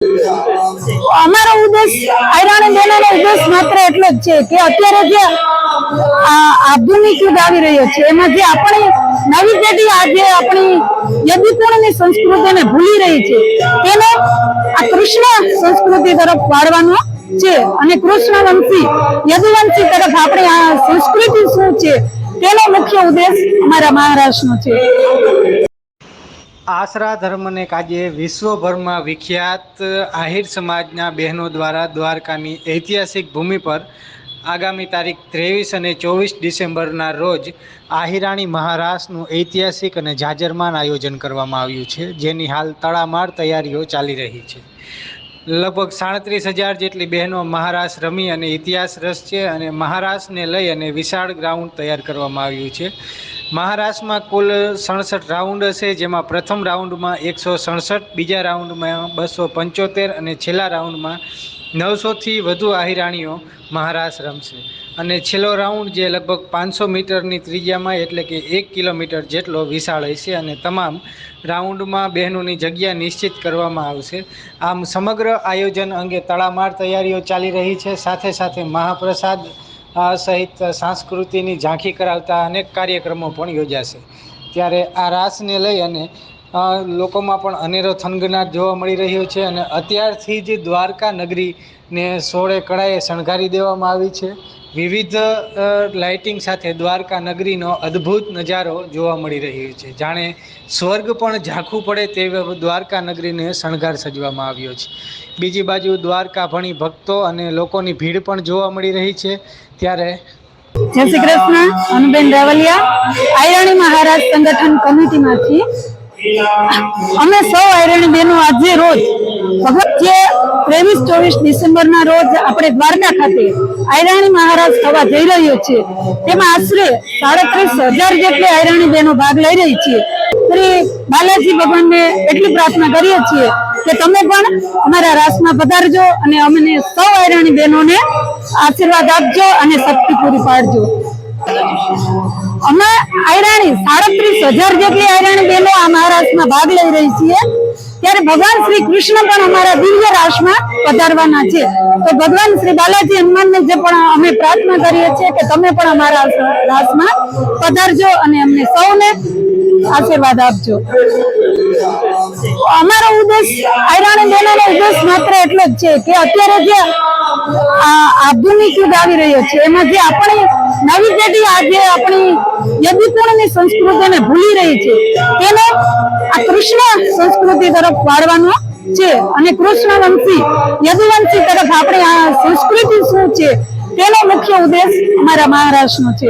અમારો ઉદ્દેશ આયરાણી બહેનોનો ઉદ્દેશ માત્ર એટલો જ છે કે અત્યારે જે આધુનિક યુગ આવી રહ્યો છે એમાં જે આપણી નવી પેઢી આજે આપણી યદુકુળની સંસ્કૃતિને ભૂલી રહી છે તેને આ કૃષ્ણ સંસ્કૃતિ તરફ વાળવાનો છે અને કૃષ્ણવંશી યદુવંશી તરફ આપણી આ સંસ્કૃતિ શું છે તેનો મુખ્ય ઉદ્દેશ અમારા મહારાષ્ટ્રનો છે। આશરા ધર્મને આજે વિશ્વભરમાં વિખ્યાત આહિર સમાજના બહેનો દ્વારા દ્વારકાની ઐતિહાસિક ભૂમિ પર આગામી તારીખ 23 અને 24 ડિસેમ્બરના રોજ આહિરાણી મહારાસનું ઐતિહાસિક અને જાજરમાન આયોજન કરવામાં આવ્યું છે, જેની હાલ તડામાર તૈયારીઓ ચાલી રહી છે। લગભગ 37,000 જેટલી બહેનો મહારાસ રમી અને ઇતિહાસ રસ છે અને મહારાસને લઈ અને વિશાળ ગ્રાઉન્ડ તૈયાર કરવામાં આવ્યું છે। મહારાષ્ટ્રમાં કુલ 67 રાઉન્ડ હશે, જેમાં પ્રથમ રાઉન્ડમાં 167, બીજા રાઉન્ડમાં 275 અને છેલ્લા રાઉન્ડમાં 900થી વધુ આહિરાણીઓ મહારાસ રમશે અને છેલ્લો રાઉન્ડ જે લગભગ 500 મીટરની ત્રિજ્યામાં એટલે કે 1 કિલોમીટર જેટલો વિશાળ હશે અને તમામ રાઉન્ડમાં બહેનોની જગ્યા નિશ્ચિત કરવામાં આવશે। આમ સમગ્ર આયોજન અંગે તડામાર તૈયારીઓ ચાલી રહી છે। સાથે સાથે મહાપ્રસાદ સહિત સંસ્કૃતિની ઝાંખી કરાવતા અનેક કાર્યક્રમો પણ યોજાશે। ત્યારે આ રાસને લઈ અને લોકોમાં પણ અનેરો થનગનાટ જોવા મળી રહ્યો છે અને અત્યારથી જ દ્વારકા નગરીને સોળે કળાએ શણગારી દેવામાં આવી છે। વિવિધ લાઇટિંગ સાથે દ્વારકા નગરીનો અદ્ભુત નજારો જોવા મળી રહ્યો છે। જાણે સ્વર્ગ પણ ઝાંખું પડે તેવો દ્વારકા નગરીને શણગાર સજવામાં આવ્યો છે। બીજી બાજુ દ્વારકા ભણી ભક્તો અને લોકોની ભીડ પણ જોવા મળી રહી છે। ત્યારે જય શ્રી કૃષ્ણ, અનુબેન રાવલિયા, આયરાણી મહારાજ સંગઠન કમિટીમાંથી અમે સૌ આયરાણી બહેનો આજે રોજ જે 23-24 ડિસેમ્બરના રોજ આપણે દ્વારકા ખાતે આયરાણી મહારાજ થવા જઈ રહ્યો છે, તેમાં આશરે 37,000 જેટલી આયરાણી બહેનો ભાગ લઈ રહી છે। શ્રી બાલાજી ભગવાનને એટલી પ્રાર્થના કરીએ છીએ કે તમે પણ અમારા રાસમાં પધારજો અને અમને સૌ આયરાણી બહેનોને આશીર્વાદ આપજો અને શક્તિ પૂરી પાડજો। અમે આયરાણી 37,000 જેટલી આયરાણી બહેનો આ મહારાષ્ટ્રમાં ભાગ લઈ રહી છીએ, ત્યારે ભગવાન શ્રી કૃષ્ણ પણ અમારા દિવ્ય રાસમાં પધારવાના છે। તો ભગવાન શ્રી બાલાજી હનુમાનને જે પણ અમે પ્રાર્થના કરીએ છીએ કે તમે પણ અમારા રાસમાં પધારજો અને અમને સૌને આશીર્વાદ આપજો। અમારો ઉદ્દેશ આયરાણી બહેનોનો ઉદ્દેશ માત્ર એટલો જ છે કે અત્યારે જે આધુનિક યુગ આવી રહ્યો છે એમાં જે આપણી નવી પેઢી આજે આપણી યદુકુળની સંસ્કૃતિને ભૂલી રહી છે તેને આ કૃષ્ણ સંસ્કૃતિ તરફ વાળવાનો છે અને કૃષ્ણવંશી યદુવંશી તરફ આપણી આ સંસ્કૃતિ શું છે તેનો મુખ્ય ઉદ્દેશ અમારા મહારાષ્ટ્રનો છે।